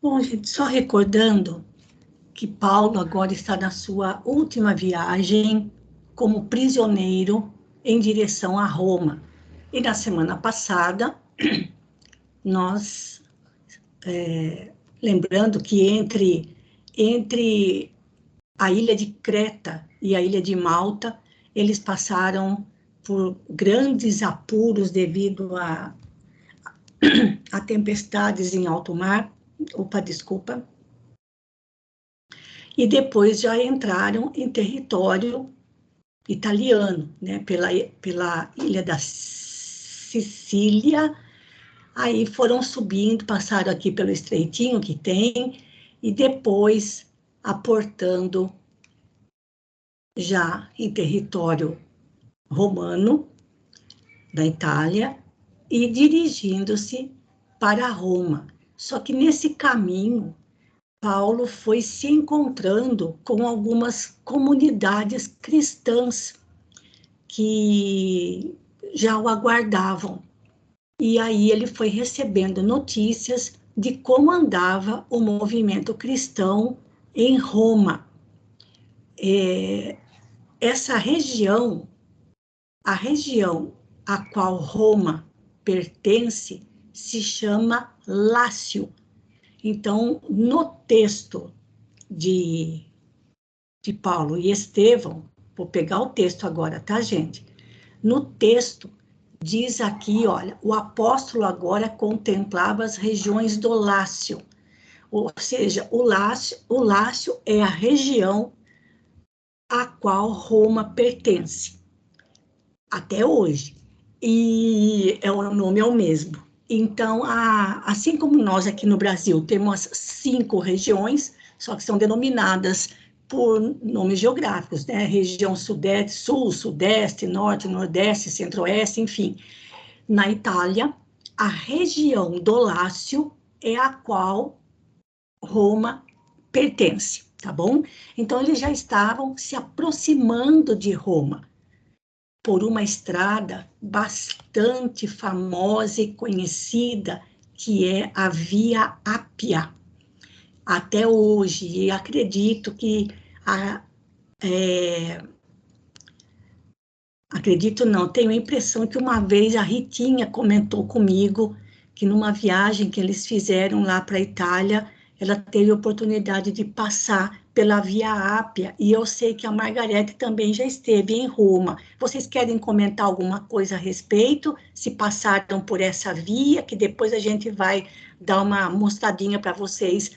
Bom, gente, só recordando que Paulo agora está na sua última viagem como prisioneiro em direção a Roma. E na semana passada, nós, lembrando que entre a ilha de Creta e a ilha de Malta, eles passaram por grandes apuros devido a tempestades em alto mar. Opa, desculpa. E depois já entraram em território italiano, né, pela ilha da Sicília, aí foram subindo, passaram aqui pelo estreitinho que tem, e depois aportando já em território romano, da Itália, e dirigindo-se para Roma. Só que nesse caminho, Paulo foi se encontrando com algumas comunidades cristãs que já o aguardavam. E aí ele foi recebendo notícias de como andava o movimento cristão em Roma. Essa região, a região a qual Roma pertence, se chama Lácio. Então, no texto de Paulo e Estevão, vou pegar o texto agora, tá, gente? No texto, diz aqui, olha, o apóstolo agora contemplava as regiões do Lácio, ou seja, o Lácio é a região a qual Roma pertence, até hoje, e o nome é o mesmo. Então, assim como nós aqui no Brasil temos 5 regiões, só que são denominadas por nomes geográficos, né? Região Sudeste, Sul, Sudeste, Norte, Nordeste, Centro-Oeste, enfim. Na Itália, a região do Lácio é a qual Roma pertence, tá bom? Então, eles já estavam se aproximando de Roma por uma estrada bastante famosa e conhecida, que é a Via Ápia, até hoje, e acredito que acredito não, tenho a impressão que uma vez a Ritinha comentou comigo que numa viagem que eles fizeram lá para a Itália, ela teve a oportunidade de passar pela Via Ápia, e eu sei que a Margarete também já esteve em Roma. Vocês querem comentar alguma coisa a respeito? Se passaram por essa via, que depois a gente vai dar uma mostradinha para vocês,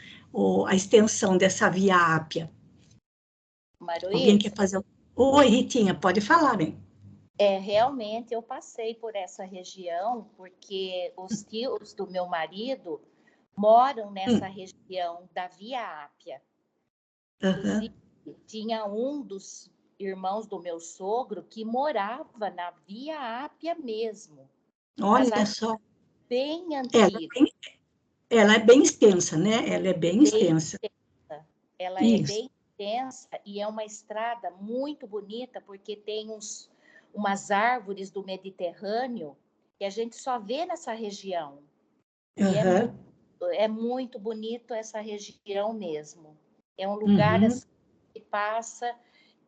a extensão dessa Via Ápia. Alguém quer fazer? Oi, Ritinha, pode falar, bem. Realmente eu passei por essa região, porque os tios do meu marido moram nessa região da Via Ápia. Inclusive, tinha um dos irmãos do meu sogro que morava na Via Ápia mesmo. Olha só. Bem antiga. Ela é bem extensa, né? Ela é bem extensa. Ela é bem extensa e é uma estrada muito bonita, porque tem umas árvores do Mediterrâneo que a gente só vê nessa região. E é muito bonito essa região mesmo. É um lugar assim, que passa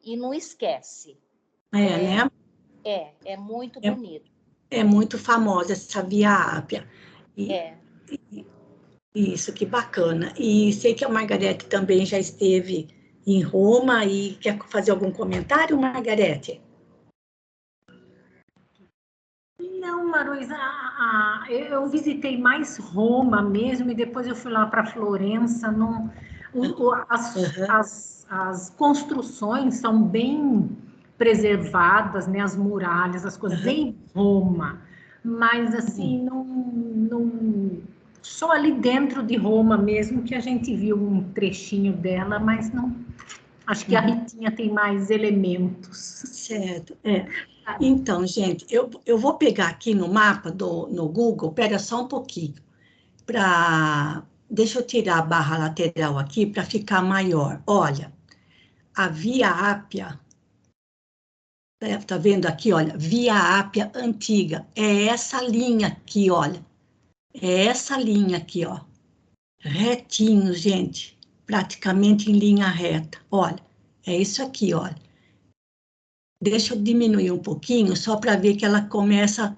e não esquece. Né? É muito bonito. É muito famosa essa Via Ápia. Isso, que bacana. E sei que a Margarete também já esteve em Roma e quer fazer algum comentário, Margarete? Não, Maruísa, eu visitei mais Roma mesmo e depois eu fui lá para Florença. As construções são bem preservadas, né? As muralhas, as coisas em Roma, mas assim, só ali dentro de Roma mesmo que a gente viu um trechinho dela, mas não. Acho que a Ritinha tem mais elementos. Certo, Então, gente, eu vou pegar aqui no mapa no Google, pera só um pouquinho, deixa eu tirar a barra lateral aqui para ficar maior. Olha, a Via Ápia, tá vendo aqui, olha, Via Ápia antiga, é essa linha aqui, olha, é essa linha aqui, ó, retinho, gente, praticamente em linha reta. Olha, é isso aqui, olha. Deixa eu diminuir um pouquinho, só para ver que ela começa...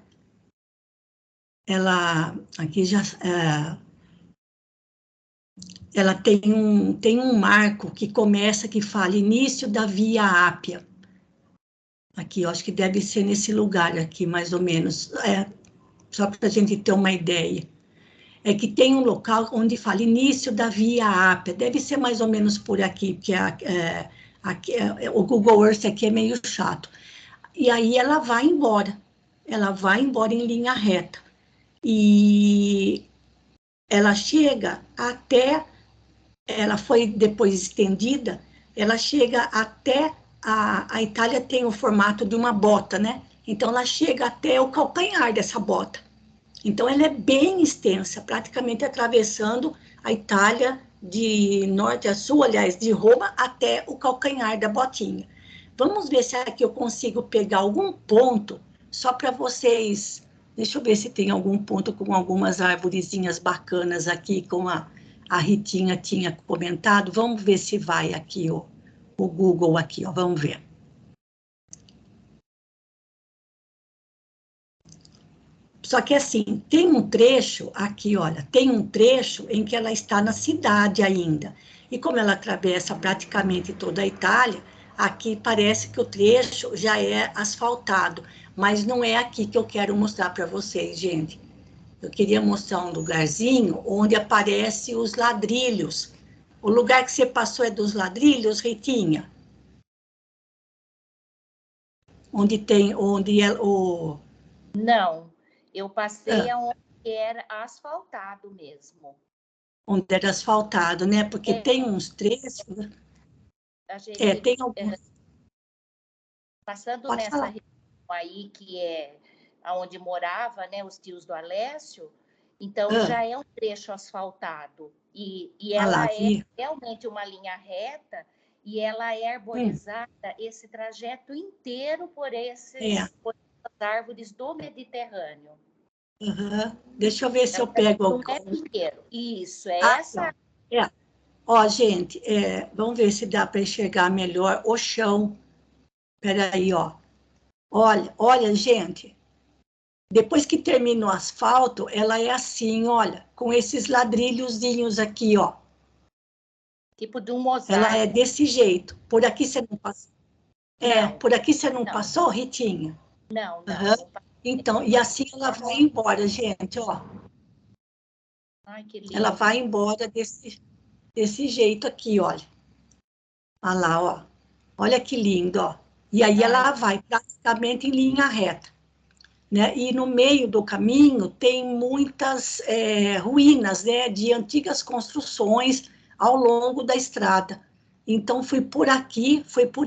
Ela, aqui já... ela tem um marco que começa, que fala início da Via Ápia. Aqui, eu acho que deve ser nesse lugar aqui, mais ou menos. Só para a gente ter uma ideia. É que tem um local onde fala início da Via Ápia. Deve ser mais ou menos por aqui, porque aqui, o Google Earth aqui é meio chato. E aí ela vai embora. Ela vai embora em linha reta. E ela chega até... Ela foi depois estendida, ela chega até... A Itália tem o formato de uma bota, né? Então, ela chega até o calcanhar dessa bota. Então, ela é bem extensa, praticamente atravessando a Itália de norte a sul, aliás, de Roma até o calcanhar da botinha. Vamos ver se aqui eu consigo pegar algum ponto, só para vocês... Deixa eu ver se tem algum ponto com algumas arvorezinhas bacanas aqui, como a Ritinha tinha comentado. Vamos ver se vai aqui o Google aqui, ó, vamos ver. Só que assim, tem um trecho aqui, olha, tem um trecho em que ela está na cidade ainda. E como ela atravessa praticamente toda a Itália, aqui parece que o trecho já é asfaltado, mas não é aqui que eu quero mostrar para vocês, gente. Eu queria mostrar um lugarzinho onde aparecem os ladrilhos. O lugar que você passou é dos ladrilhos, Ritinha? Onde é o... Não, eu passei aonde era asfaltado mesmo. Onde era asfaltado, né? Porque tem uns trechos... tem alguns... Passando nessa região aí, que é onde morava, né, os tios do Alessio, então já é um trecho asfaltado. E ela é realmente uma linha reta, e ela é arborizada esse trajeto inteiro por essas árvores do Mediterrâneo. Deixa eu ver se eu pego... Não é inteiro. Isso, essa... Ó, gente, vamos ver se dá para enxergar melhor o chão. Espera aí, ó. Olha, gente. Depois que termina o asfalto, ela é assim, olha, com esses ladrilhozinhos aqui, ó. Tipo de um mosaico. Ela é desse jeito. Por aqui você não passou? Por aqui você não passou, Ritinha? Não. Então, e assim ela vai embora, gente, ó. Ai, que lindo. Ela vai embora desse jeito aqui, olha. Olha lá, ó. Olha que lindo, ó. E aí ela vai praticamente em linha reta, né? E no meio do caminho tem muitas ruínas, né? De antigas construções ao longo da estrada. Então, foi por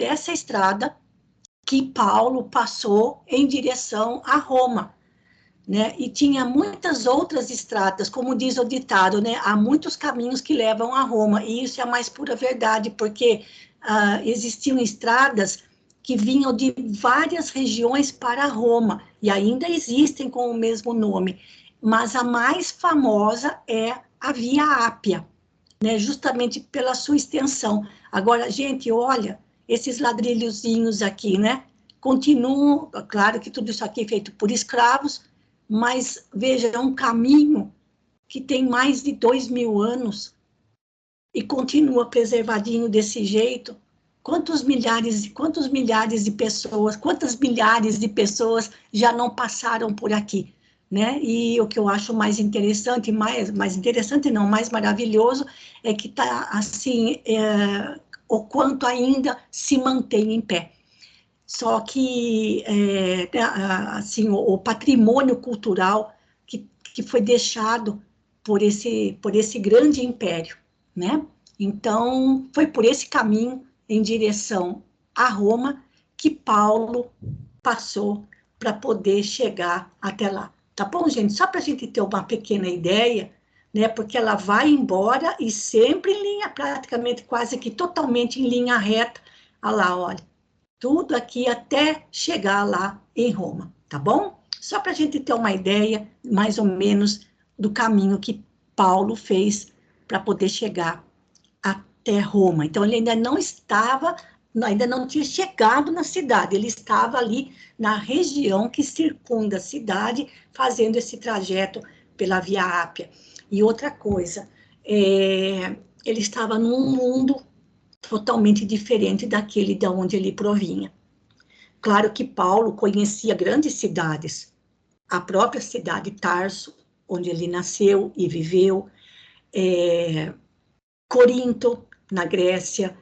essa estrada que Paulo passou em direção a Roma, né? E tinha muitas outras estradas, como diz o ditado, né? Há muitos caminhos que levam a Roma, e isso é a mais pura verdade, porque existiam estradas que vinham de várias regiões para Roma, e ainda existem com o mesmo nome, mas a mais famosa é a Via Ápia, né? Justamente pela sua extensão. Agora, gente, olha, esses ladrilhozinhos aqui, né? Continuam, claro que tudo isso aqui é feito por escravos, mas, veja, é um caminho que tem mais de 2000 anos e continua preservadinho desse jeito. Quantas milhares de pessoas já não passaram por aqui, né? E o que eu acho mais interessante, mais interessante não, mais maravilhoso, é que está assim, o quanto ainda se mantém em pé. Só que, assim, o patrimônio cultural que foi deixado por esse grande império, né? Então, foi por esse caminho, em direção a Roma, que Paulo passou para poder chegar até lá. Tá bom, gente? Só para a gente ter uma pequena ideia, né? Porque ela vai embora e sempre em linha, praticamente quase que totalmente em linha reta. Olha lá, olha. Tudo aqui até chegar lá em Roma, tá bom? Só para a gente ter uma ideia, mais ou menos, do caminho que Paulo fez para poder chegar até Roma. Então, ele ainda não tinha chegado na cidade, ele estava ali na região que circunda a cidade, fazendo esse trajeto pela Via Ápia. E outra coisa, ele estava num mundo totalmente diferente daquele de onde ele provinha. Claro que Paulo conhecia grandes cidades, a própria cidade Tarso, onde ele nasceu e viveu, Corinto, na Grécia,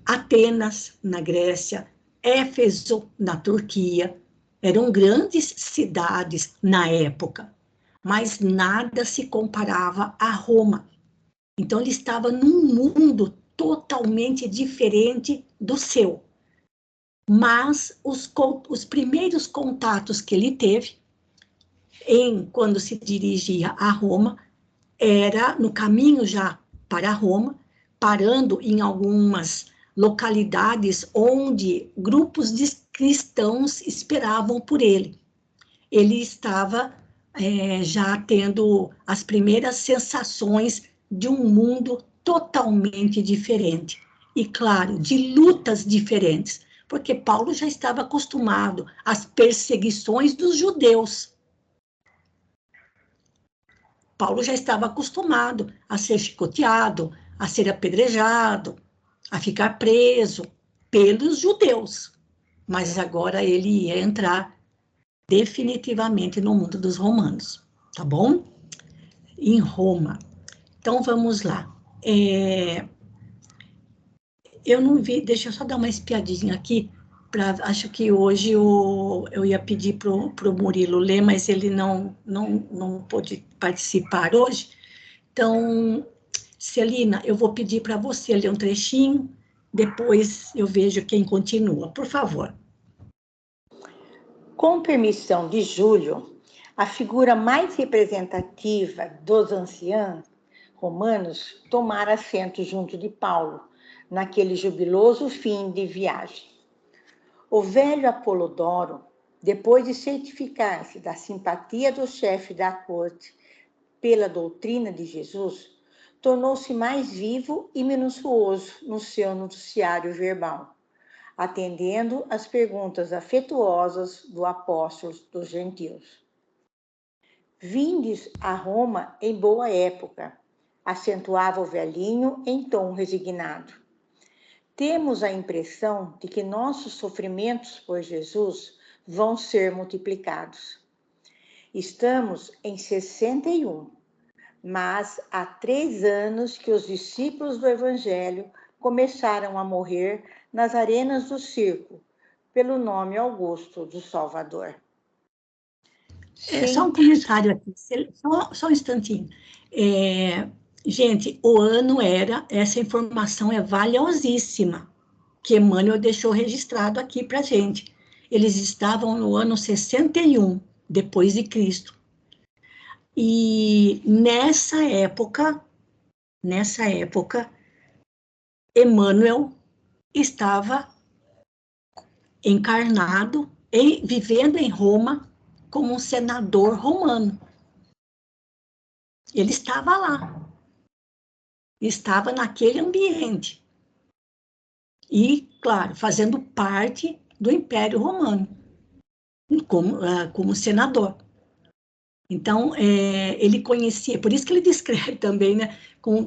Atenas, na Grécia, Éfeso, na Turquia. Eram grandes cidades na época, mas nada se comparava a Roma. Então, ele estava num mundo totalmente diferente do seu. Mas os primeiros contatos que ele teve, quando se dirigia a Roma, era no caminho já para Roma, parando em algumas localidades onde grupos de cristãos esperavam por ele. Ele estava já tendo as primeiras sensações de um mundo totalmente diferente. E, claro, de lutas diferentes, porque Paulo já estava acostumado às perseguições dos judeus. Paulo já estava acostumado a ser chicoteado, a ser apedrejado, a ficar preso pelos judeus. Mas agora ele ia entrar definitivamente no mundo dos romanos, tá bom? Em Roma. Então, vamos lá. Eu não vi, deixa eu só dar uma espiadinha aqui, acho que hoje eu ia pedir para o Murilo ler, mas ele não pôde participar hoje. Então, Celina, eu vou pedir para você ler um trechinho, depois eu vejo quem continua, por favor. Com permissão de Júlio, a figura mais representativa dos anciãos romanos tomara assento junto de Paulo, naquele jubiloso fim de viagem. O velho Apolodoro, depois de certificar-se da simpatia do chefe da corte pela doutrina de Jesus, tornou-se mais vivo e minucioso no seu noticiário verbal, atendendo às perguntas afetuosas do apóstolo dos gentios. Vindes a Roma em boa época, acentuava o velhinho em tom resignado. Temos a impressão de que nossos sofrimentos por Jesus vão ser multiplicados. Estamos em 61, mas há 3 anos que os discípulos do Evangelho começaram a morrer nas arenas do circo, pelo nome augusto do Salvador. Só um comentário aqui, só um instantinho. Gente, o ano essa informação é valiosíssima, que Emmanuel deixou registrado aqui para a gente. Eles estavam no ano 61, depois de Cristo. E nessa época, Emmanuel estava encarnado e vivendo em Roma como um senador romano. Ele estava lá, estava naquele ambiente. E, claro, fazendo parte do Império Romano, como senador. Então, ele conhecia, por isso que ele descreve também, né, com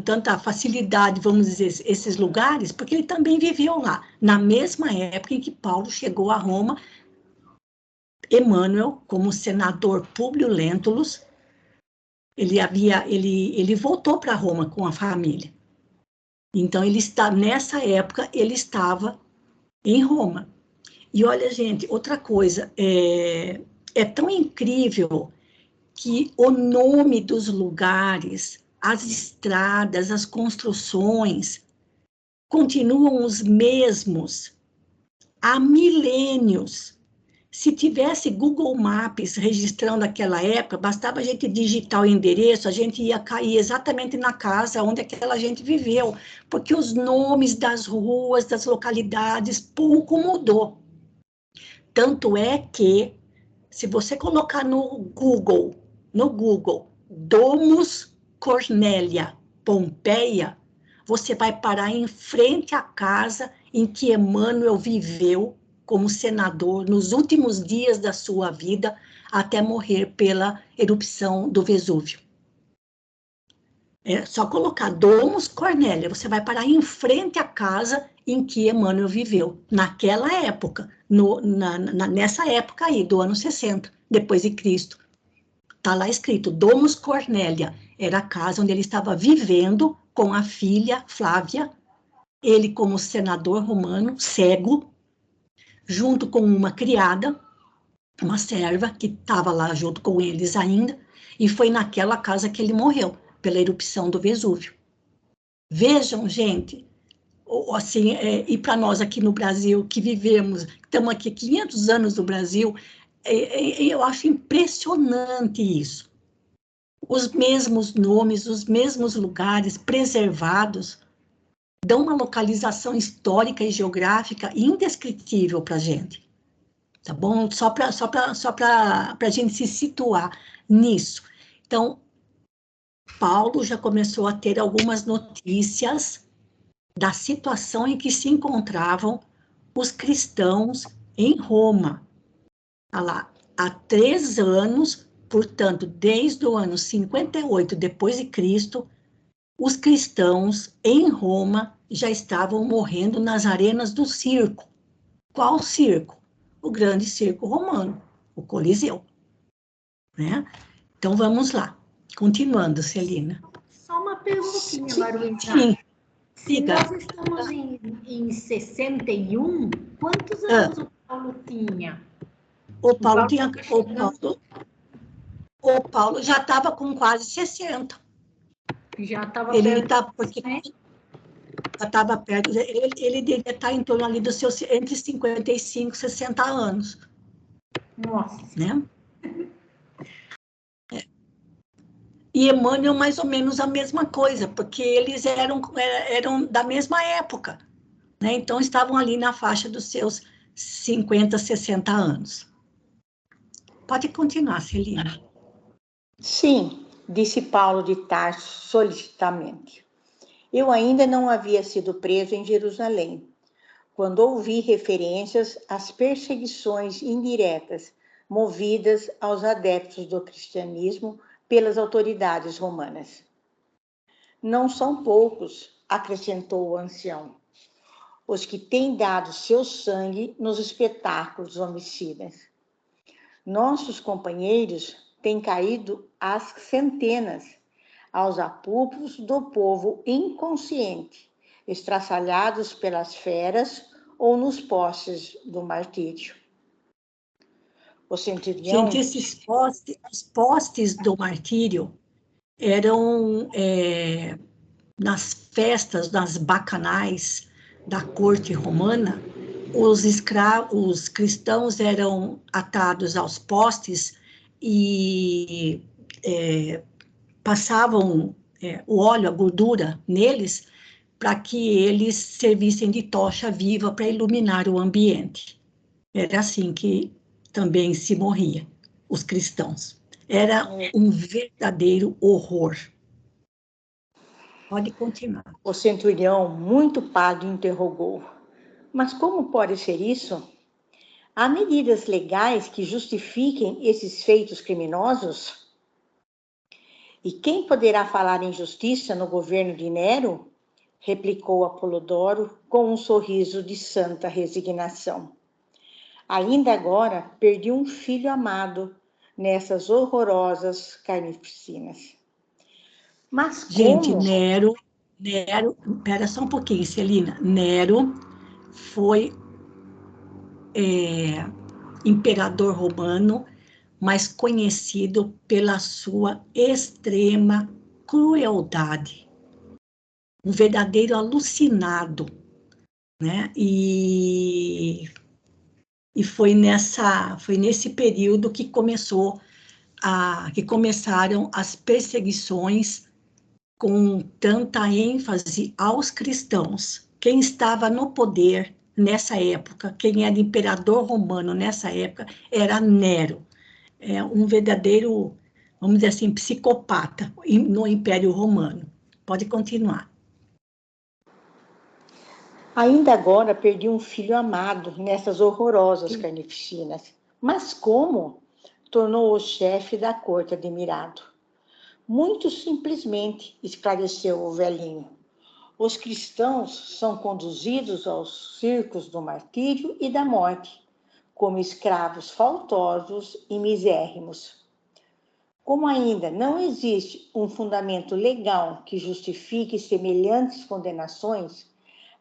tanta facilidade, vamos dizer, esses lugares, porque ele também viveu lá, na mesma época em que Paulo chegou a Roma. Emmanuel, como senador Públio Lentulus, ele voltou para Roma com a família. Então, nessa época, ele estava em Roma. E olha, gente, outra coisa, é tão incrível que o nome dos lugares, as estradas, as construções, continuam os mesmos há milênios. Se tivesse Google Maps registrando aquela época, bastava a gente digitar o endereço, a gente ia cair exatamente na casa onde aquela gente viveu, porque os nomes das ruas, das localidades, pouco mudou. Tanto é que, se você colocar no Google, Domus Cornélia Pompeia, você vai parar em frente à casa em que Emmanuel viveu como senador nos últimos dias da sua vida, até morrer pela erupção do Vesúvio. É só colocar Domus Cornélia, você vai parar em frente à casa em que Emmanuel viveu, naquela época, nessa época aí, do ano 60, depois de Cristo. Está lá escrito, Domus Cornélia, era a casa onde ele estava vivendo com a filha Flávia, ele como senador romano, cego, junto com uma criada, uma serva, que estava lá junto com eles ainda, e foi naquela casa que ele morreu, pela erupção do Vesúvio. Vejam, gente, assim, e para nós aqui no Brasil, que vivemos, estamos aqui 500 anos no Brasil, eu acho impressionante isso. Os mesmos nomes, os mesmos lugares preservados, dão uma localização histórica e geográfica indescritível para a gente. Tá bom? Só para a gente se situar nisso. Então, Paulo já começou a ter algumas notícias da situação em que se encontravam os cristãos em Roma. Olha lá, há 3 anos, portanto, desde o ano 58 depois de Cristo, os cristãos em Roma já estavam morrendo nas arenas do circo. Qual circo? O grande circo romano, o Coliseu. Né? Então, vamos lá. Continuando, Celina. Só uma perguntinha, Maruína. Sim. Se nós estamos em 61, quantos anos o Paulo tinha? O Paulo já estava com quase 60. Já estava perto, ele devia estar em torno ali dos seus, entre 55 e 60 anos. Nossa. Né? E Emmanuel, mais ou menos a mesma coisa, porque eles eram da mesma época, né? Então estavam ali na faixa dos seus 50, 60 anos. Pode continuar, Celina. Sim, disse Paulo de Tarso solicitamente. Eu ainda não havia sido preso em Jerusalém, quando ouvi referências às perseguições indiretas movidas aos adeptos do cristianismo pelas autoridades romanas. Não são poucos, acrescentou o ancião, os que têm dado seu sangue nos espetáculos homicidas. Nossos companheiros têm caído às centenas, aos apupos do povo inconsciente, estraçalhados pelas feras ou nos postes do martírio. O centurião... Gente, esses postes do martírio eram nas festas, nas bacanais da corte romana, os cristãos eram atados aos postes e passavam o óleo, a gordura neles, para que eles servissem de tocha viva para iluminar o ambiente. Era assim que também se morria, os cristãos. Era um verdadeiro horror. Pode continuar. O centurião, muito pálido, interrogou. Mas como pode ser isso? Há medidas legais que justifiquem esses feitos criminosos? E quem poderá falar em justiça no governo de Nero? Replicou Apolodoro com um sorriso de santa resignação. Ainda agora perdi um filho amado nessas horrorosas carnificinas. Mas como? Gente, Nero, espera só um pouquinho, Celina. Nero foi imperador romano, mas conhecido pela sua extrema crueldade. Um verdadeiro alucinado, né? E foi nesse período que começaram as perseguições com tanta ênfase aos cristãos. Quem estava no poder nessa época, quem era imperador romano nessa época, era Nero. Um verdadeiro vamos dizer assim, psicopata no Império Romano. Pode continuar. Ainda agora perdi um filho amado nessas horrorosas carnificinas. Mas como? Tornou o chefe da corte admirado. Muito simplesmente, esclareceu o velhinho. Os cristãos são conduzidos aos circos do martírio e da morte, como escravos faltosos e misérrimos. Como ainda não existe um fundamento legal que justifique semelhantes condenações,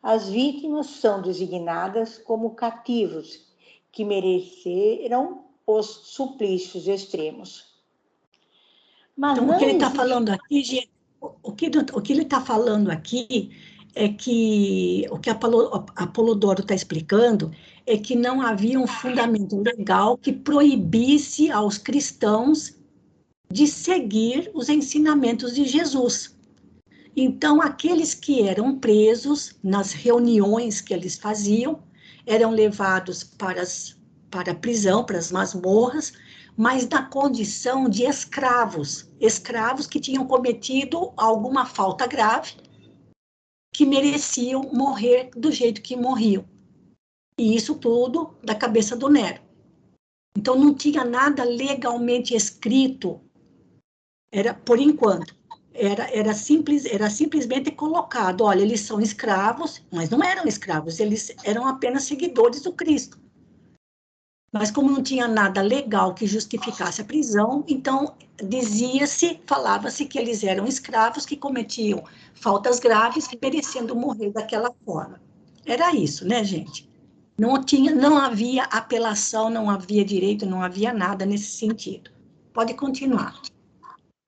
as vítimas são designadas como cativos, que mereceram os suplícios extremos. Mas então, o que ele está existe... falando aqui, gente, o que ele está falando aqui é que o que Apolodoro está explicando é que não havia um fundamento legal que proibisse aos cristãos de seguir os ensinamentos de Jesus. Então, aqueles que eram presos nas reuniões que eles faziam, eram levados para a prisão, para as masmorras, mas na condição de escravos que tinham cometido alguma falta grave, que mereciam morrer do jeito que morriam. E isso tudo da cabeça do Nero. Então, não tinha nada legalmente escrito, era por enquanto. Era simplesmente colocado, olha, eles são escravos, mas não eram escravos, eles eram apenas seguidores do Cristo. Mas como não tinha nada legal que justificasse a prisão, então falava-se que eles eram escravos que cometiam faltas graves, merecendo morrer daquela forma. Era isso, né, gente? Não havia apelação, não havia direito, não havia nada nesse sentido. Pode continuar.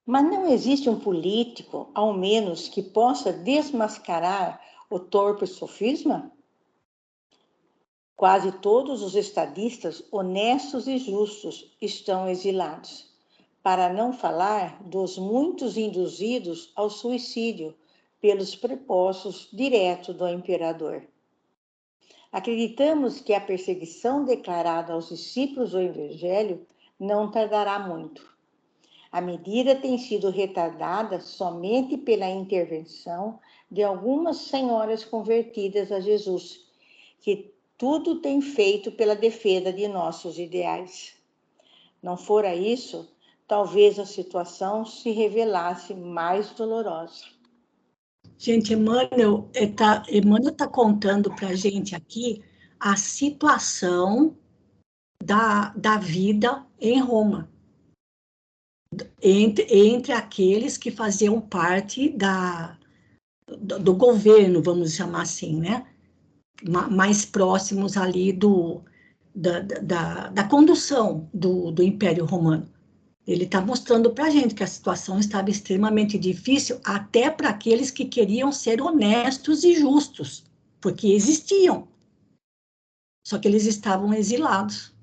Mas não existe um político, ao menos, que possa desmascarar o torpe sofisma? Quase todos os estadistas honestos e justos estão exilados, para não falar dos muitos induzidos ao suicídio pelos prepostos direto do imperador. Acreditamos que a perseguição declarada aos discípulos do Evangelho não tardará muito. A medida tem sido retardada somente pela intervenção de algumas senhoras convertidas a Jesus, que tudo tem feito pela defesa de nossos ideais. Não fora isso, talvez a situação se revelasse mais dolorosa. Gente, Emmanuel está contando para a gente aqui a situação da vida em Roma, entre aqueles que faziam parte do governo, vamos chamar assim, né? Mais próximos ali da condução do Império Romano. Ele está mostrando para a gente que a situação estava extremamente difícil até para aqueles que queriam ser honestos e justos, porque existiam, só que eles estavam exilados.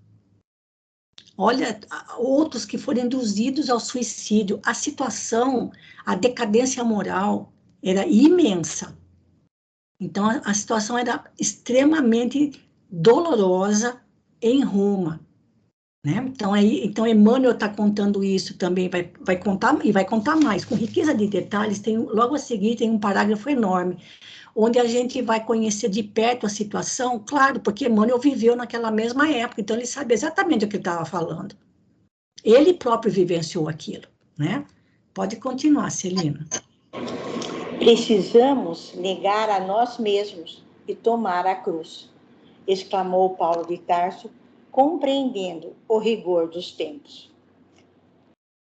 Olha, outros que foram induzidos ao suicídio. A situação, a decadência moral era imensa. Então, a situação era extremamente dolorosa em Roma. Né? Então, Emmanuel está contando isso também, vai contar, e vai contar mais, com riqueza de detalhes. Logo a seguir tem um parágrafo enorme, onde a gente vai conhecer de perto a situação, claro, porque Emmanuel viveu naquela mesma época, então ele sabe exatamente o que ele estava falando. Ele próprio vivenciou aquilo, né? Pode continuar, Celina. Precisamos negar a nós mesmos e tomar a cruz, exclamou Paulo de Tarso, compreendendo o rigor dos tempos.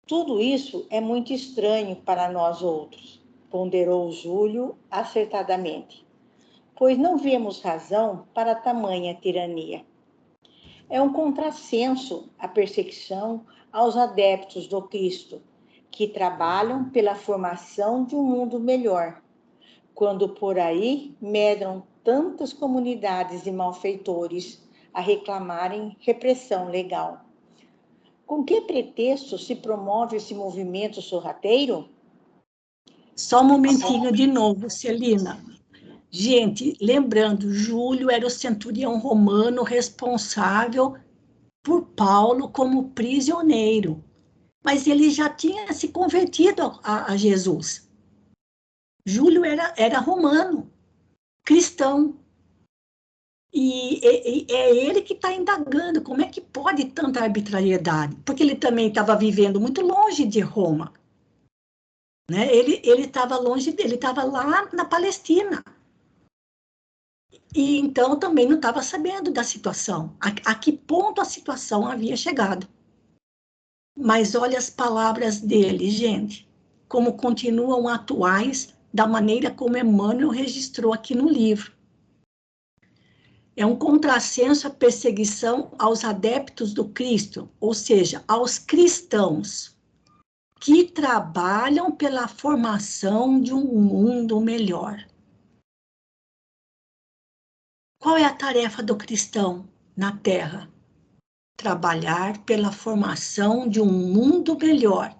Tudo isso é muito estranho para nós outros, ponderou Júlio acertadamente, pois não vemos razão para tamanha tirania. É um contrassenso a perseguição aos adeptos do Cristo, que trabalham pela formação de um mundo melhor, quando por aí medram tantas comunidades de malfeitores a reclamarem repressão legal. Com que pretexto se promove esse movimento sorrateiro? Só um momentinho de novo, Celina. Gente, lembrando, Júlio era o centurião romano responsável por Paulo como prisioneiro. mas ele já tinha se convertido a Jesus. Júlio era romano, cristão. E é ele que está indagando como é que pode tanta arbitrariedade, porque ele também estava vivendo muito longe de Roma. Né? Ele estava longe, ele estava lá na Palestina. E então também não estava sabendo da situação, a que ponto a situação havia chegado. Mas olha as palavras dele, gente, como continuam atuais da maneira como Emmanuel registrou aqui no livro. É um contrassenso a perseguição aos adeptos do Cristo, ou seja, aos cristãos, que trabalham pela formação de um mundo melhor. Qual é a tarefa do cristão na Terra? Trabalhar pela formação de um mundo melhor.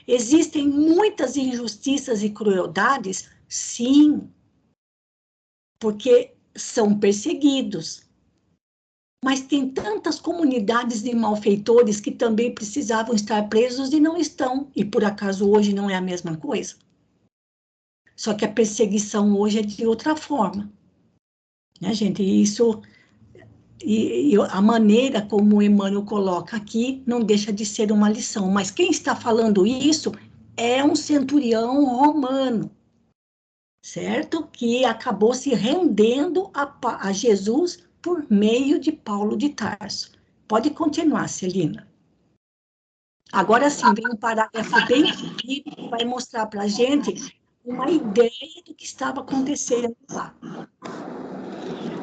Existem muitas injustiças e crueldades? Sim, porque são perseguidos. Mas tem tantas comunidades de malfeitores que também precisavam estar presos e não estão. E por acaso hoje não é a mesma coisa? Só que a perseguição hoje é de outra forma. Né, gente? E isso, e a maneira como o Emmanuel coloca aqui não deixa de ser uma lição. Mas quem está falando isso é um centurião romano, certo? Que acabou se rendendo a Jesus por meio de Paulo de Tarso. Pode continuar, Celina. Agora sim, vem um parágrafo bem pequeno que vai mostrar para a gente uma ideia do que estava acontecendo lá.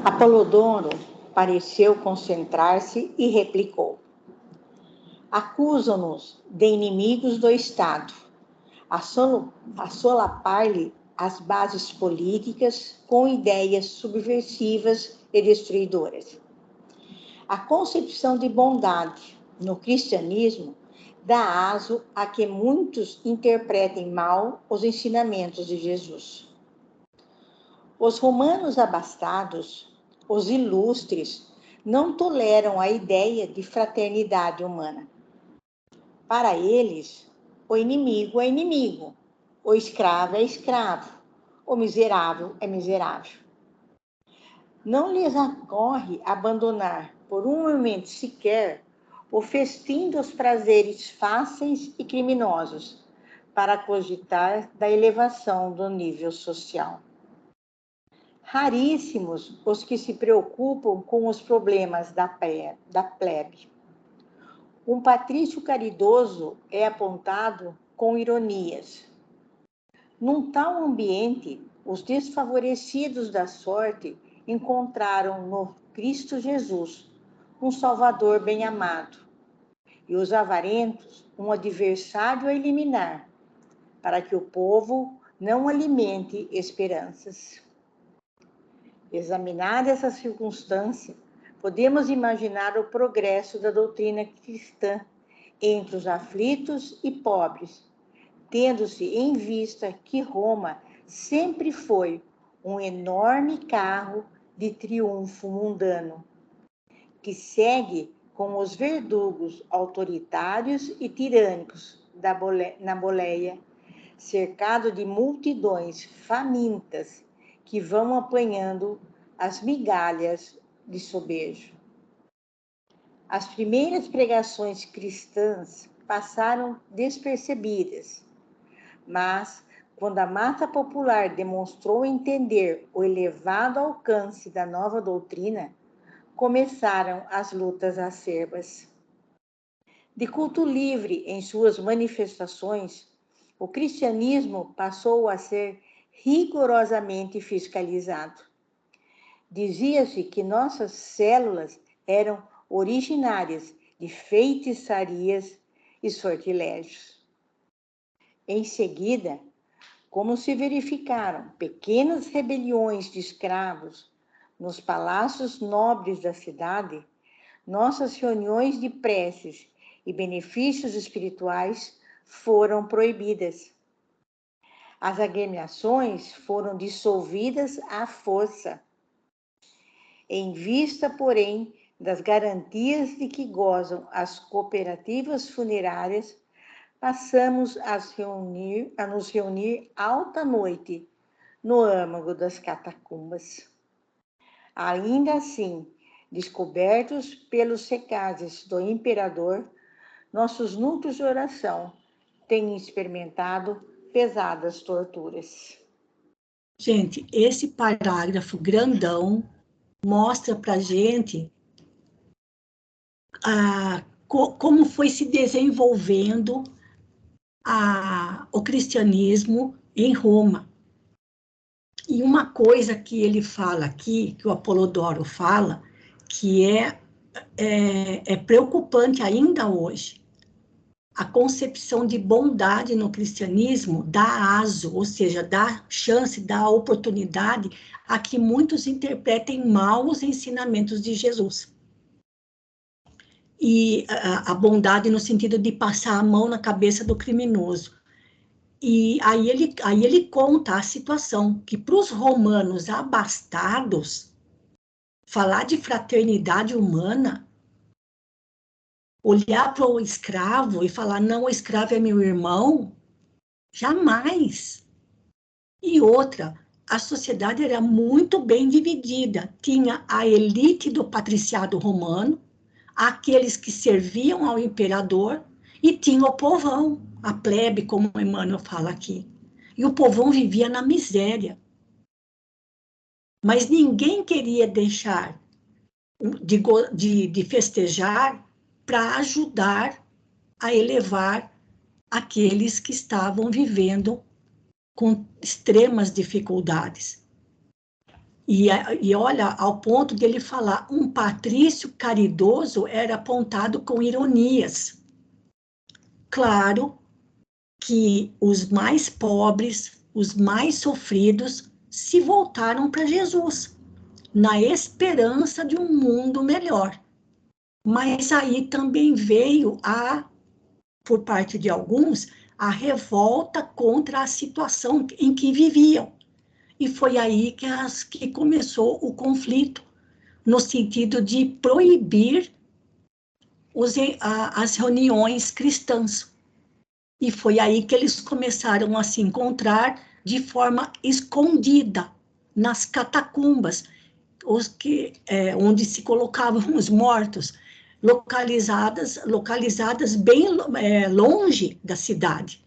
Apolodoro pareceu concentrar-se e replicou: acusam-nos de inimigos do Estado, a solapar-lhe as bases políticas com ideias subversivas e destruidoras. A concepção de bondade no cristianismo dá aso a que muitos interpretem mal os ensinamentos de Jesus. Os romanos abastados, os ilustres, não toleram a ideia de fraternidade humana. Para eles, o inimigo é inimigo, o escravo é escravo, o miserável é miserável. Não lhes ocorre abandonar, por um momento sequer, o festim dos prazeres fáceis e criminosos, para cogitar da elevação do nível social. Raríssimos os que se preocupam com os problemas da plebe. Um patrício caridoso é apontado com ironias. Num tal ambiente, os desfavorecidos da sorte encontraram no Cristo Jesus um Salvador bem-amado, e os avarentos um adversário a eliminar, para que o povo não alimente esperanças. Examinada essa circunstância, podemos imaginar o progresso da doutrina cristã entre os aflitos e pobres, tendo-se em vista que Roma sempre foi um enorme carro de triunfo mundano, que segue com os verdugos autoritários e tirânicos na boleia, cercado de multidões famintas que vão apanhando as migalhas de sobejo. As primeiras pregações cristãs passaram despercebidas, mas quando a massa popular demonstrou entender o elevado alcance da nova doutrina, começaram as lutas acerbas. De culto livre em suas manifestações, o cristianismo passou a ser rigorosamente fiscalizado. Dizia-se que nossas células eram originárias de feitiçarias e sortilégios. Em seguida, como se verificaram pequenas rebeliões de escravos nos palácios nobres da cidade, nossas reuniões de preces e benefícios espirituais foram proibidas. As agremiações foram dissolvidas à força. Em vista, porém, das garantias de que gozam as cooperativas funerárias, passamos a nos reunir alta noite no âmago das catacumbas. Ainda assim, descobertos pelos secazes do imperador, nossos núcleos de oração têm experimentado pesadas torturas. Gente, esse parágrafo grandão mostra para gente como foi se desenvolvendo o cristianismo em Roma. E uma coisa que ele fala aqui, que o Apolodoro fala, que é preocupante ainda hoje. A concepção de bondade no cristianismo dá aso, ou seja, dá chance, dá oportunidade a que muitos interpretem mal os ensinamentos de Jesus. E a bondade no sentido de passar a mão na cabeça do criminoso. E aí ele conta a situação, que para os romanos abastados, falar de fraternidade humana, olhar para o escravo e falar, não, o escravo é meu irmão, jamais. E outra, a sociedade era muito bem dividida. Tinha a elite do patriciado romano, aqueles que serviam ao imperador, e tinha o povão, a plebe, como o Emmanuel fala aqui. E o povão vivia na miséria. Mas ninguém queria deixar de festejar para ajudar a elevar aqueles que estavam vivendo com extremas dificuldades. E olha, ao ponto de ele falar, um patrício caridoso era apontado com ironias. Claro que os mais pobres, os mais sofridos, se voltaram para Jesus, na esperança de um mundo melhor. Mas aí também veio, por parte de alguns, a revolta contra a situação em que viviam. E foi aí que começou o conflito, no sentido de proibir as reuniões cristãs. E foi aí que eles começaram a se encontrar de forma escondida, nas catacumbas, onde se colocavam os mortos, localizadas bem longe da cidade.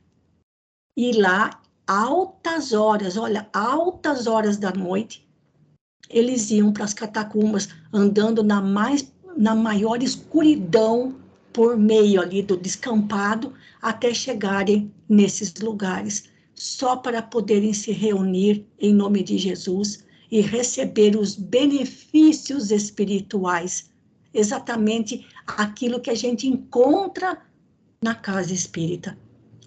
E lá, altas horas da noite, eles iam para as catacumbas, andando na maior escuridão, por meio ali do descampado, até chegarem nesses lugares, só para poderem se reunir em nome de Jesus e receber os benefícios espirituais, exatamente aquilo que a gente encontra na casa espírita,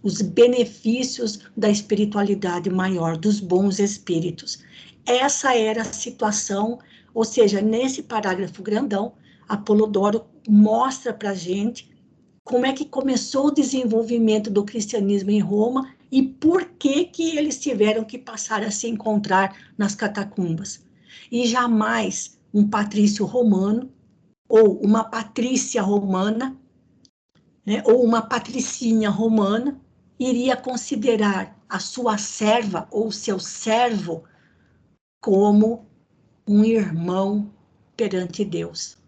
os benefícios da espiritualidade maior, dos bons espíritos. Essa era a situação, ou seja, nesse parágrafo grandão, Apolodoro mostra para a gente como é que começou o desenvolvimento do cristianismo em Roma e por que eles tiveram que passar a se encontrar nas catacumbas. E jamais um patrício romano ou uma patrícia romana, né, ou uma patricinha romana, iria considerar a sua serva ou seu servo como um irmão perante Deus.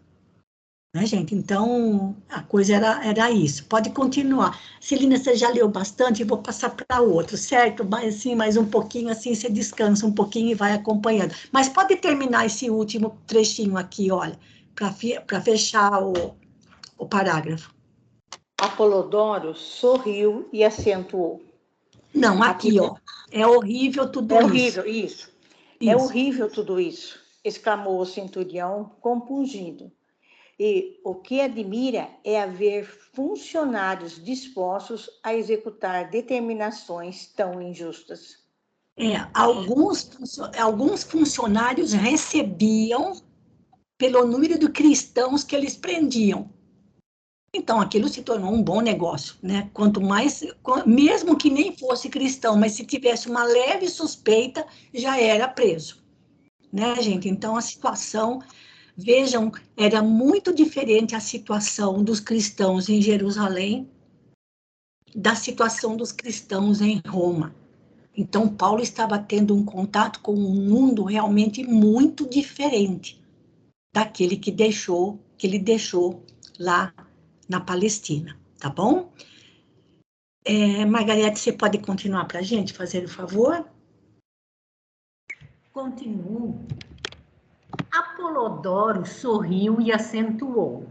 Né, gente? Então, a coisa era isso. Pode continuar. Celina, você já leu bastante, eu vou passar para outro, certo? Mas, assim, mais um pouquinho, assim, você descansa um pouquinho e vai acompanhando. Mas pode terminar esse último trechinho aqui, olha, para fechar o parágrafo. Apolodoro sorriu e acentuou. Não, aqui, ó. É horrível tudo isso. É horrível, isso. É horrível tudo isso, exclamou o centurião compungido. E o que admira é haver funcionários dispostos a executar determinações tão injustas. Alguns funcionários recebiam pelo número de cristãos que eles prendiam. Então, aquilo se tornou um bom negócio, né? Quanto mais, mesmo que nem fosse cristão, mas se tivesse uma leve suspeita, já era preso, né, gente? Então, a situação, vejam, era muito diferente a situação dos cristãos em Jerusalém da situação dos cristãos em Roma. Então, Paulo estava tendo um contato com um mundo realmente muito diferente daquele que ele deixou lá na Palestina, tá bom? Margarete, você pode continuar para a gente, fazer o favor? Continuo. Apolodoro sorriu e acentuou.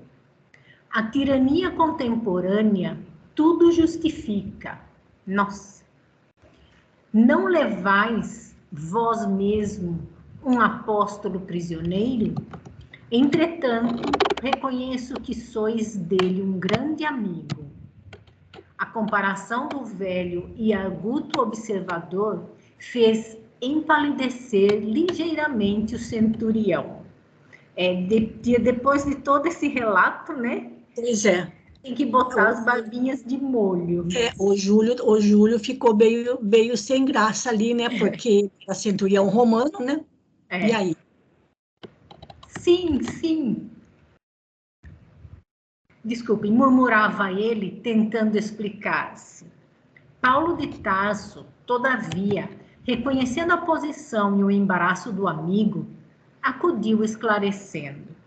A tirania contemporânea tudo justifica. Nossa! Não levais vós mesmo um apóstolo prisioneiro? Entretanto, reconheço que sois dele um grande amigo. A comparação do velho e arguto observador fez empalidecer ligeiramente o centurião. Depois de todo esse relato, né? Pois é. Tem que botar as barbinhas de molho. O Júlio ficou meio sem graça ali, né? Porque era centurião romano, né? E aí? Sim. Desculpe, murmurava ele, tentando explicar-se. Paulo de Tarso, todavia, reconhecendo a posição e o embaraço do amigo, acudiu esclarecendo.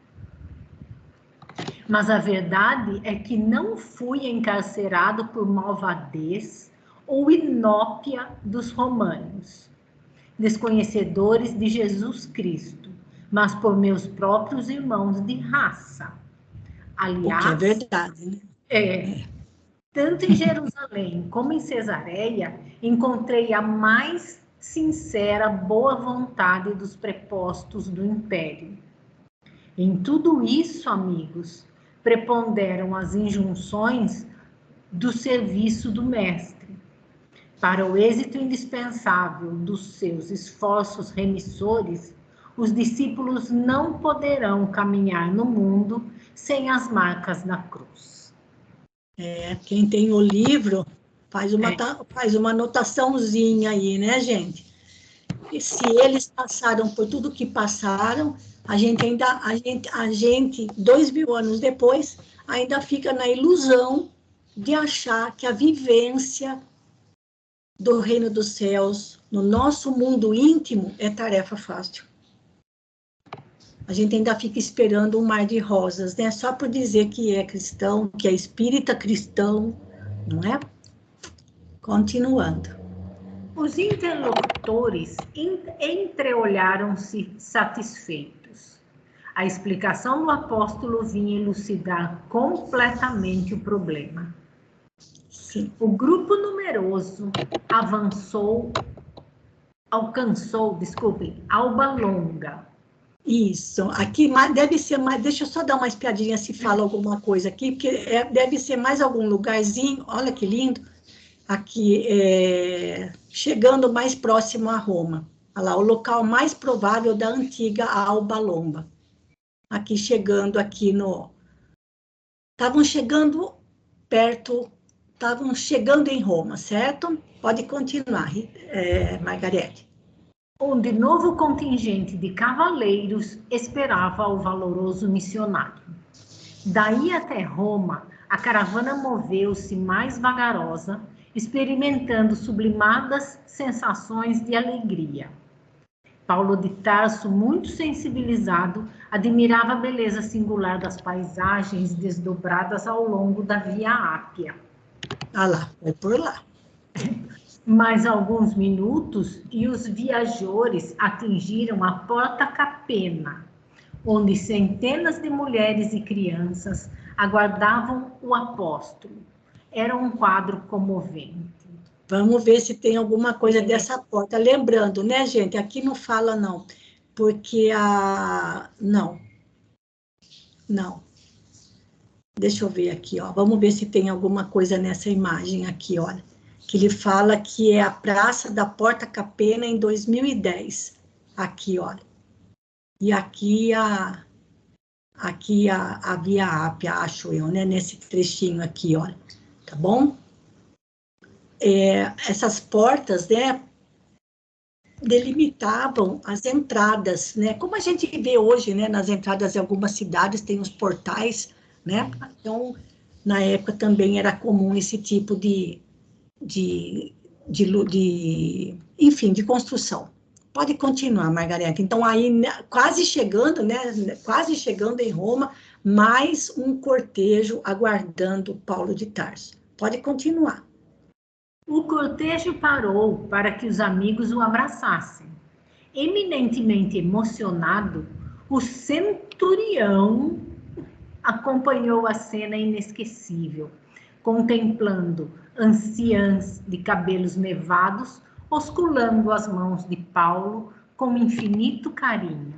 Mas a verdade é que não fui encarcerado por malvadez ou inópia dos romanos, desconhecedores de Jesus Cristo, mas por meus próprios irmãos de raça. Aliás, o que é verdade, né? Tanto em Jerusalém como em Cesareia, encontrei a mais sincera boa vontade dos prepostos do império. Em tudo isso, amigos, preponderam as injunções do serviço do mestre. Para o êxito indispensável dos seus esforços remissores, os discípulos não poderão caminhar no mundo sem as marcas da cruz. Quem tem o livro faz uma anotaçãozinha aí, né, gente? E se eles passaram por tudo que passaram, a gente 2000 anos depois, ainda fica na ilusão de achar que a vivência do reino dos céus no nosso mundo íntimo é tarefa fácil. A gente ainda fica esperando um mar de rosas, né? Só por dizer que é cristão, que é espírita cristão, não é? Continuando. Os interlocutores entreolharam-se satisfeitos. A explicação do apóstolo vinha elucidar completamente o problema. Sim. O grupo numeroso alcançou, Alba Longa. Isso, aqui deve ser mais, deixa eu só dar uma espiadinha se fala alguma coisa aqui, porque deve ser mais algum lugarzinho, olha que lindo, aqui, chegando mais próximo a Roma, olha lá, o local mais provável da antiga Alba Longa, aqui chegando estavam chegando em Roma, certo? Pode continuar, Margarete. Onde novo contingente de cavaleiros esperava o valoroso missionário. Daí até Roma, a caravana moveu-se mais vagarosa, experimentando sublimadas sensações de alegria. Paulo de Tarso, muito sensibilizado, admirava a beleza singular das paisagens desdobradas ao longo da Via Ápia. Ah lá, é por lá. Mais alguns minutos e os viajores atingiram a Porta Capena, onde centenas de mulheres e crianças aguardavam o apóstolo. Era um quadro comovente. Vamos ver se tem alguma coisa dessa porta. Lembrando, né, gente? Aqui não fala, não. Porque Não. Deixa eu ver aqui, ó. Vamos ver se tem alguma coisa nessa imagem aqui, olha. Que ele fala que é a Praça da Porta Capena em 2010. Aqui, olha. E aqui a Via Ápia, acho eu, né? Nesse trechinho aqui, olha. Tá bom? Essas portas, né? Delimitavam as entradas, né? Como a gente vê hoje, né? Nas entradas de algumas cidades tem os portais, né? Então, na época também era comum esse tipo de enfim, de construção. Pode continuar, Margareta. Então, aí, quase chegando, né? Quase chegando em Roma, mais um cortejo aguardando Paulo de Tarso. Pode continuar. O cortejo parou para que os amigos o abraçassem. Eminentemente emocionado, o centurião acompanhou a cena inesquecível, contemplando anciãs de cabelos nevados, osculando as mãos de Paulo com infinito carinho.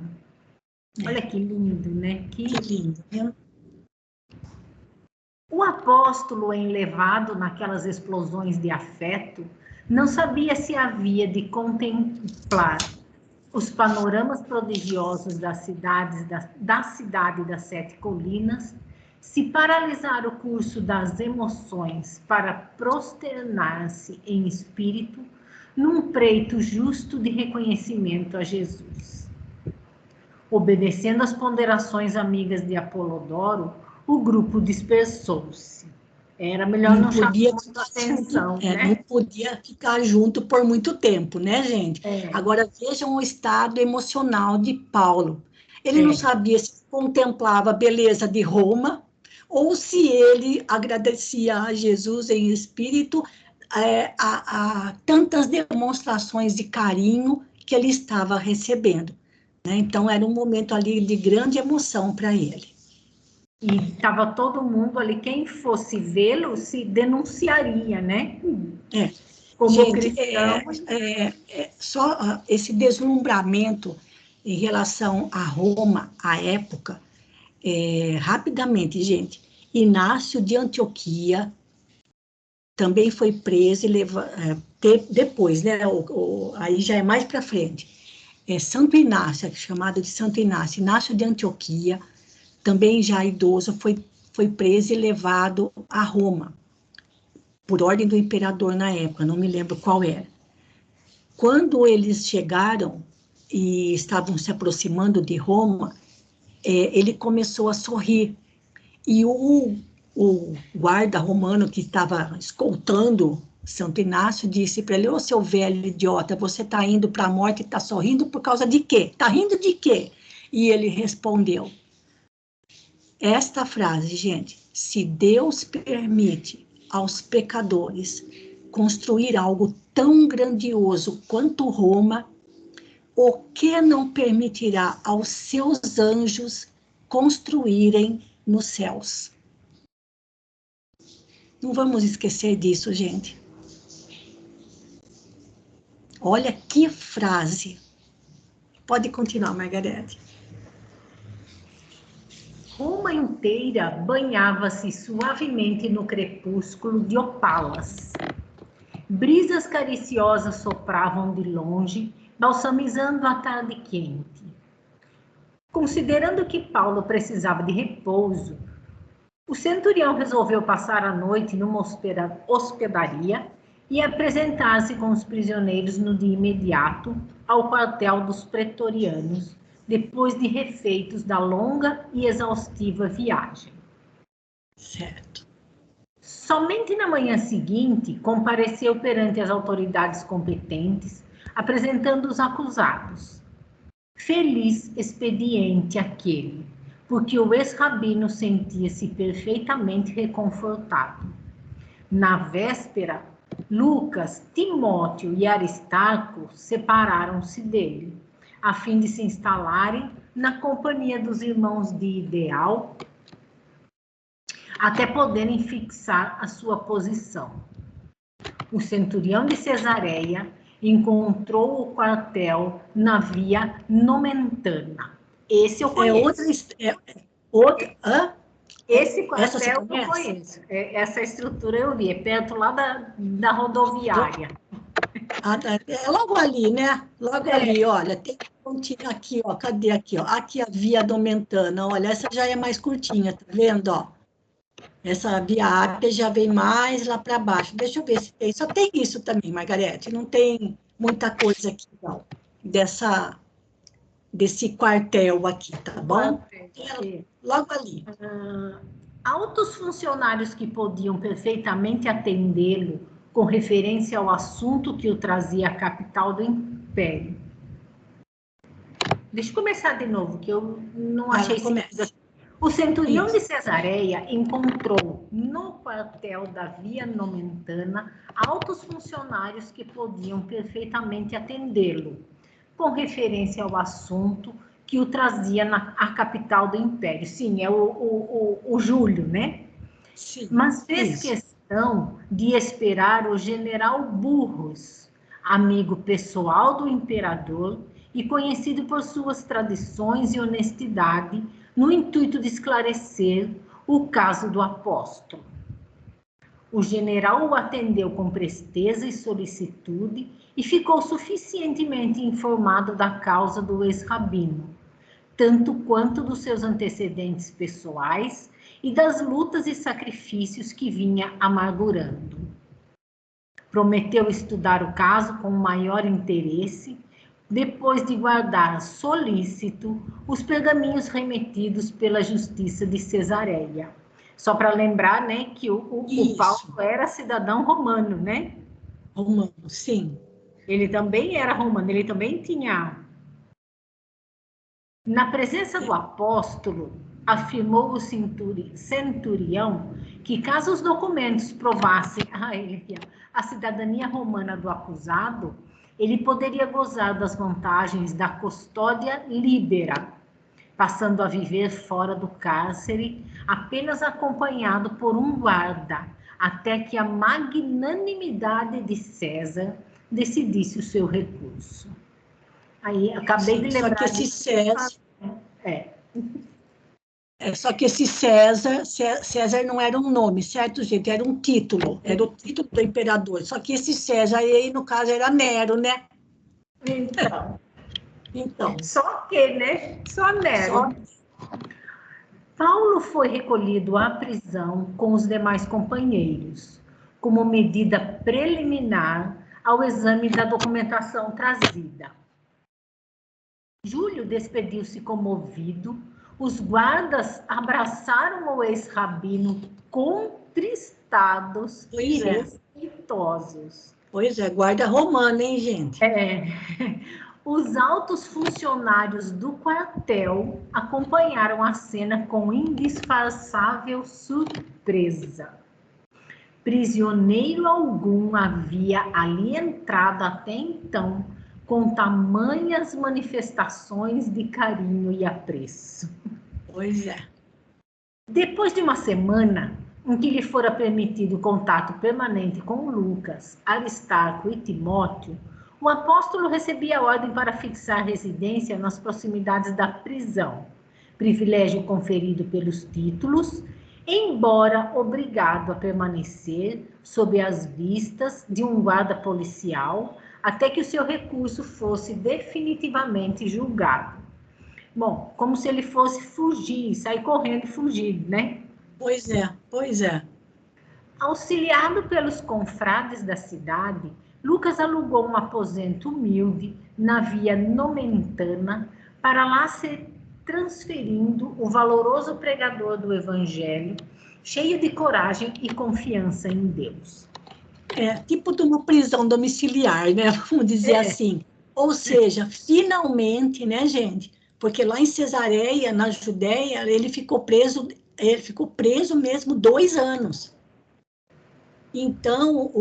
Olha que lindo, né? Que lindo, né? O apóstolo, enlevado naquelas explosões de afeto, não sabia se havia de contemplar os panoramas prodigiosos das cidades, da cidade das Sete Colinas, se paralisar o curso das emoções para prosternar-se em espírito num preito justo de reconhecimento a Jesus. Obedecendo às ponderações amigas de Apolodoro, o grupo dispersou-se. Era melhor não chamar muita atenção, né? Não podia ficar junto por muito tempo, né, gente? Agora, vejam o estado emocional de Paulo. Ele não sabia se contemplava a beleza de Roma ou se ele agradecia a Jesus em espírito a tantas demonstrações de carinho que ele estava recebendo, né? Então, era um momento ali de grande emoção para ele. E estava todo mundo ali, quem fosse vê-lo se denunciaria, né? Como gente, só esse deslumbramento em relação a Roma, à época, rapidamente, gente, Inácio de Antioquia também foi preso e depois, né? Aí já é mais para frente. Santo Inácio, chamado de Santo Inácio, Inácio de Antioquia, também já idoso, foi preso e levado a Roma, por ordem do imperador na época, não me lembro qual era. Quando eles chegaram e estavam se aproximando de Roma, ele começou a sorrir. E o guarda romano que estava escoltando Santo Inácio disse para ele: ô, seu velho idiota, você está indo para a morte e está sorrindo por causa de quê? Está rindo de quê? E ele respondeu esta frase, gente: se Deus permite aos pecadores construir algo tão grandioso quanto Roma, o que não permitirá aos seus anjos construírem nos céus? Não vamos esquecer disso, gente. Olha que frase. Pode continuar, Margarete. Roma inteira banhava-se suavemente no crepúsculo de opalas. Brisas cariciosas sopravam de longe, balsamizando a tarde quente. Considerando que Paulo precisava de repouso, o centurião resolveu passar a noite numa hospedaria e apresentar-se com os prisioneiros no dia imediato ao quartel dos pretorianos, depois de refeitos da longa e exaustiva viagem. Certo. Somente na manhã seguinte, compareceu perante as autoridades competentes, apresentando os acusados. Feliz expediente aquele, porque o ex-rabino sentia-se perfeitamente reconfortado. Na véspera, Lucas, Timóteo e Aristarco separaram-se dele, a fim de se instalarem na companhia dos irmãos de ideal, até poderem fixar a sua posição. O centurião de Cesareia encontrou o quartel na via Nomentana. Esse eu conheço. Esse quartel eu conheço. Essa estrutura eu vi, é perto lá da rodoviária. É logo ali, né? Logo ali, olha, tem pontinho aqui, ó. Cadê aqui, ó? Aqui a via Nomentana, olha, essa já é mais curtinha, tá vendo, ó? Essa via Ápia já vem mais lá para baixo. Deixa eu ver se tem. Só tem isso também, Margarete. Não tem muita coisa aqui, não. Desse quartel aqui, tá bom? Logo ali. Altos funcionários que podiam perfeitamente atendê-lo com referência ao assunto que o trazia à capital do império. Deixa eu começar de novo, que eu não achei sentido. O centurião de Cesareia encontrou no quartel da Via Nomentana altos funcionários que podiam perfeitamente atendê-lo, com referência ao assunto que o trazia à capital do império. Sim, é o Júlio, né? Sim, mas fez questão de esperar o general Burros, amigo pessoal do imperador e conhecido por suas tradições e honestidade, no intuito de esclarecer o caso do apóstolo. O general o atendeu com presteza e solicitude e ficou suficientemente informado da causa do ex-rabino, tanto quanto dos seus antecedentes pessoais e das lutas e sacrifícios que vinha amargurando. Prometeu estudar o caso com maior interesse, depois de guardar solícito os pergaminhos remetidos pela justiça de Cesareia. Só para lembrar, né, que o Paulo era cidadão romano, né? Romano, sim. Ele também era romano, ele também tinha... Na presença do apóstolo, afirmou o centurião que, caso os documentos provassem a ele a cidadania romana do acusado, ele poderia gozar das vantagens da custódia líbera, passando a viver fora do cárcere, apenas acompanhado por um guarda, até que a magnanimidade de César decidisse o seu recurso. Aí, acabei de lembrar... Só que esse César... Só que esse César não era um nome, certo, gente? Era um título, era o título do imperador. Só que esse César aí, no caso, era Nero, né? Então. Só que, né? Só Nero. Paulo foi recolhido à prisão com os demais companheiros, como medida preliminar ao exame da documentação trazida. Júlio despediu-se comovido. Os guardas abraçaram o ex-rabino contristados e respeitosos. Pois é, guarda romana, hein, gente? Os altos funcionários do quartel acompanharam a cena com indisfarçável surpresa. Prisioneiro algum havia ali entrado até então com tamanhas manifestações de carinho e apreço. Pois é. Depois de uma semana em que lhe fora permitido contato permanente com Lucas, Aristarco e Timóteo, o apóstolo recebia ordem para fixar residência nas proximidades da prisão, privilégio conferido pelos títulos, embora obrigado a permanecer sob as vistas de um guarda policial até que o seu recurso fosse definitivamente julgado. Bom, como se ele fosse fugir, sair correndo e fugir, né? Pois é. Auxiliado pelos confrades da cidade, Lucas alugou um aposento humilde na Via Nomentana para lá ser transferindo o valoroso pregador do Evangelho, cheio de coragem e confiança em Deus. Tipo de uma prisão domiciliar, né? Vamos dizer assim. Ou seja, finalmente, né, gente? Porque lá em Cesareia, na Judéia, ele ficou preso mesmo 2 anos. Então,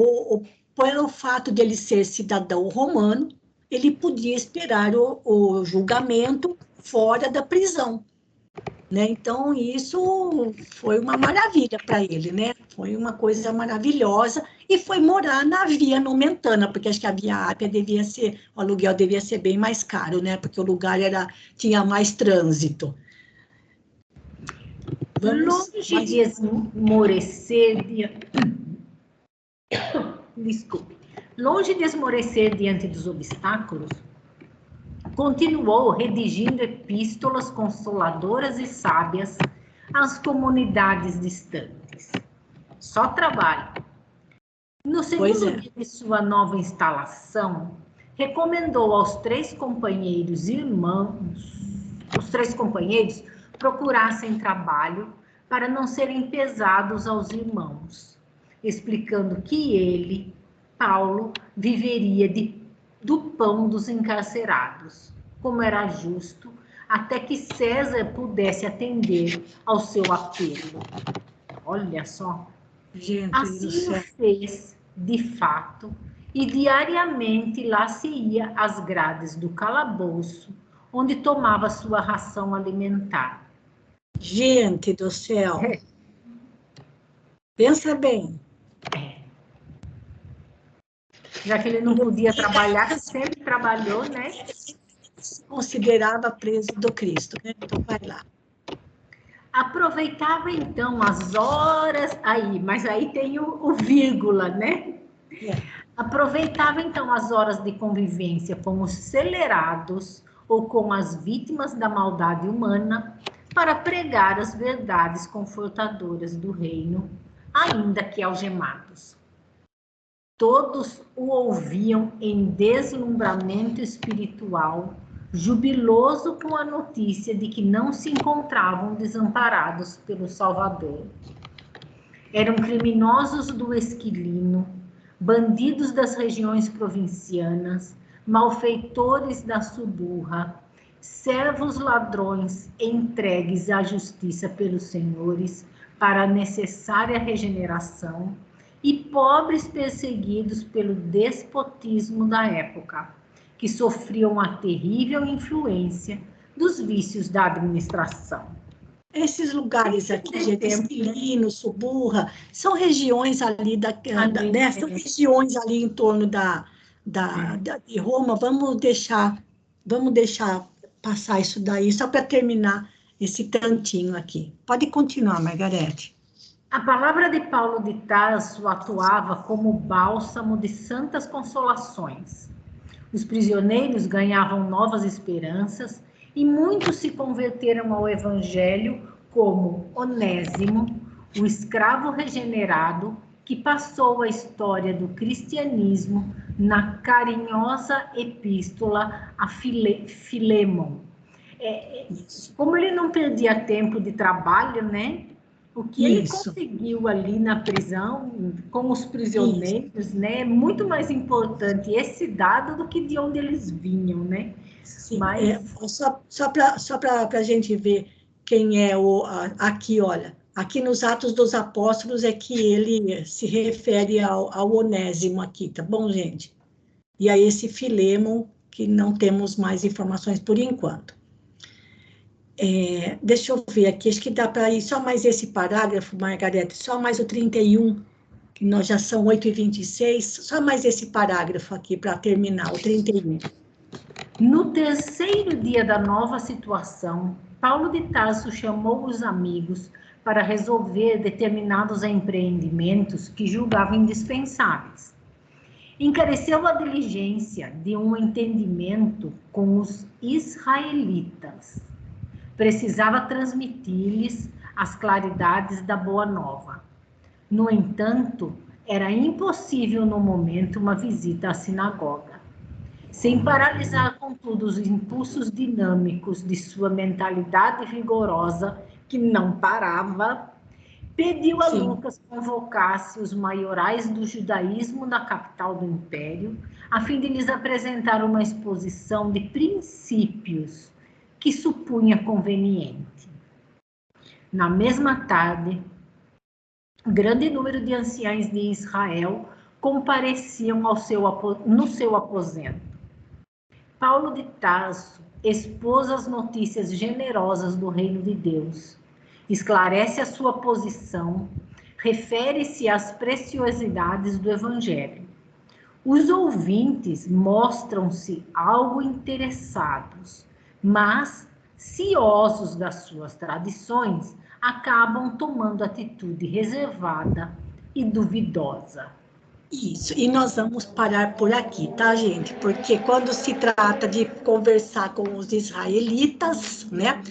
pelo fato de ele ser cidadão romano, ele podia esperar o julgamento fora da prisão, né? Então, isso foi uma maravilha para ele, né? Foi uma coisa maravilhosa, e foi morar na Via Nomentana, porque acho que a Via Ápia o aluguel devia ser bem mais caro, né? Porque o lugar tinha mais trânsito. Longe de esmorecer diante dos obstáculos, continuou redigindo epístolas consoladoras e sábias às comunidades distantes. Só trabalho. No segundo dia de sua nova instalação, recomendou aos 3 companheiros procurassem trabalho para não serem pesados aos irmãos, explicando que ele, Paulo viveria do pão dos encarcerados, como era justo, até que César pudesse atender ao seu apelo. Olha só. Gente assim o fez, de fato, e diariamente lá se ia às grades do calabouço, onde tomava sua ração alimentar. Gente do céu. Pensa bem. Já que ele não podia trabalhar, que sempre trabalhou, né? Se considerava preso do Cristo, né? Então, vai lá. Aproveitava, então, as horas... Aí, mas aí tem o vírgula, né? Aproveitava, então, as horas de convivência com os celerados ou com as vítimas da maldade humana para pregar as verdades confortadoras do reino, ainda que algemados. Todos o ouviam em deslumbramento espiritual, jubiloso com a notícia de que não se encontravam desamparados pelo Salvador. Eram criminosos do Esquilino, bandidos das regiões provincianas, malfeitores da Sudurra, servos ladrões entregues à justiça pelos senhores para a necessária regeneração, e pobres perseguidos pelo despotismo da época, que sofriam a terrível influência dos vícios da administração. Esses lugares aqui, gente, Esquilino, Suburra, são regiões ali são regiões ali em torno de Roma. Vamos deixar passar isso daí, só para terminar esse tantinho aqui. Pode continuar, Margarete. A palavra de Paulo de Tarso atuava como bálsamo de santas consolações. Os prisioneiros ganhavam novas esperanças e muitos se converteram ao Evangelho, como Onésimo, o escravo regenerado, que passou a história do cristianismo na carinhosa epístola a Filemon. Como ele não perdia tempo de trabalho, né? O que ele conseguiu ali na prisão, com os prisioneiros, né? É muito mais importante esse dado do que de onde eles vinham, né? Sim, só para a gente ver quem é aqui, olha. Aqui nos Atos dos Apóstolos é que ele se refere ao Onésimo aqui, tá bom, gente? E a esse Filemon, que não temos mais informações por enquanto. Deixa eu ver aqui, acho que dá para ir só mais esse parágrafo, Margarete, só mais o 31, que nós já são 8h26, só mais esse parágrafo aqui para terminar, o 31. No terceiro dia da nova situação, Paulo de Tarso chamou os amigos para resolver determinados empreendimentos que julgava indispensáveis. Encareceu a diligência de um entendimento com os israelitas. Precisava transmitir-lhes as claridades da Boa Nova. No entanto, era impossível no momento uma visita à sinagoga. Sem paralisar, contudo, os impulsos dinâmicos de sua mentalidade vigorosa, que não parava, pediu a Lucas convocasse os maiorais do judaísmo na capital do império, a fim de lhes apresentar uma exposição de princípios que supunha conveniente. Na mesma tarde, grande número de anciães de Israel compareciam no seu aposento. Paulo de Tarso expôs as notícias generosas do reino de Deus, esclarece a sua posição, refere-se às preciosidades do Evangelho. Os ouvintes mostram-se algo interessados, mas, ciosos das suas tradições, acabam tomando atitude reservada e duvidosa. Isso, e nós vamos parar por aqui, tá, gente? Porque quando se trata de conversar com os israelitas, né,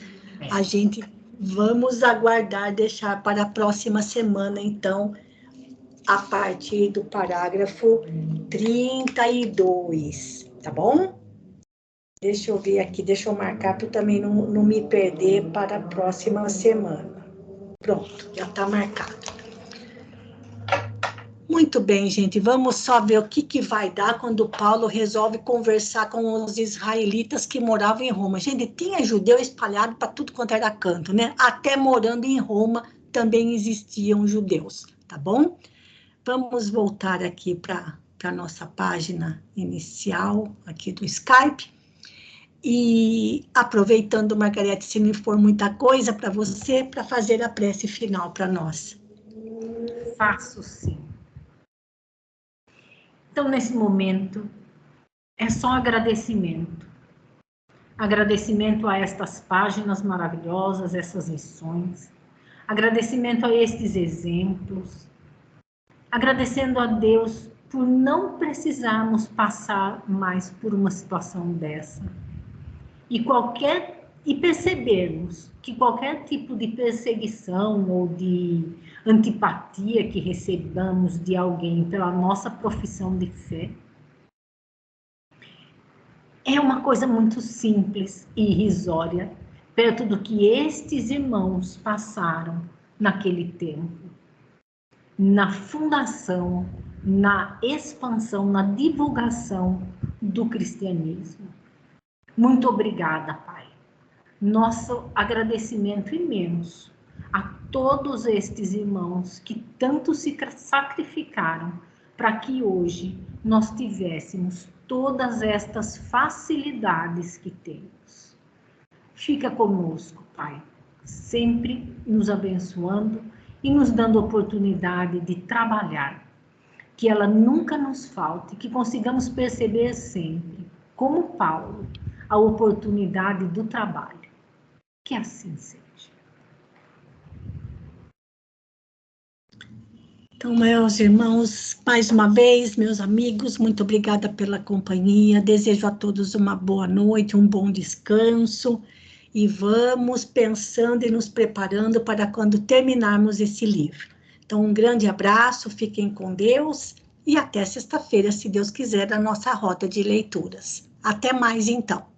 a gente vamos aguardar, deixar para a próxima semana, então, a partir do parágrafo 32, tá bom? Deixa eu ver aqui, deixa eu marcar para eu também não me perder para a próxima semana. Pronto, já está marcado. Muito bem, gente, vamos só ver o que vai dar quando Paulo resolve conversar com os israelitas que moravam em Roma. Gente, tinha judeu espalhado para tudo quanto era canto, né? Até morando em Roma também existiam judeus, tá bom? Vamos voltar aqui para a nossa página inicial aqui do Skype. E aproveitando, Margarete, se não for muita coisa para você, para fazer a prece final para nós. Faço sim. Então, nesse momento, é só agradecimento. Agradecimento a estas páginas maravilhosas, essas lições. Agradecimento a estes exemplos. Agradecendo a Deus por não precisarmos passar mais por uma situação dessa. E percebermos que qualquer tipo de perseguição ou de antipatia que recebamos de alguém pela nossa profissão de fé é uma coisa muito simples e irrisória perto do que estes irmãos passaram naquele tempo, na fundação, na expansão, na divulgação do cristianismo. Muito obrigada, Pai. Nosso agradecimento imenso a todos estes irmãos que tanto se sacrificaram para que hoje nós tivéssemos todas estas facilidades que temos. Fica conosco, Pai, sempre nos abençoando e nos dando oportunidade de trabalhar, que ela nunca nos falte, que consigamos perceber sempre, como Paulo, a oportunidade do trabalho. Que assim seja. Então, meus irmãos, mais uma vez, meus amigos, muito obrigada pela companhia. Desejo a todos uma boa noite, um bom descanso. E vamos pensando e nos preparando para quando terminarmos esse livro. Então, um grande abraço, fiquem com Deus e até sexta-feira, se Deus quiser, a nossa rota de leituras. Até mais, então.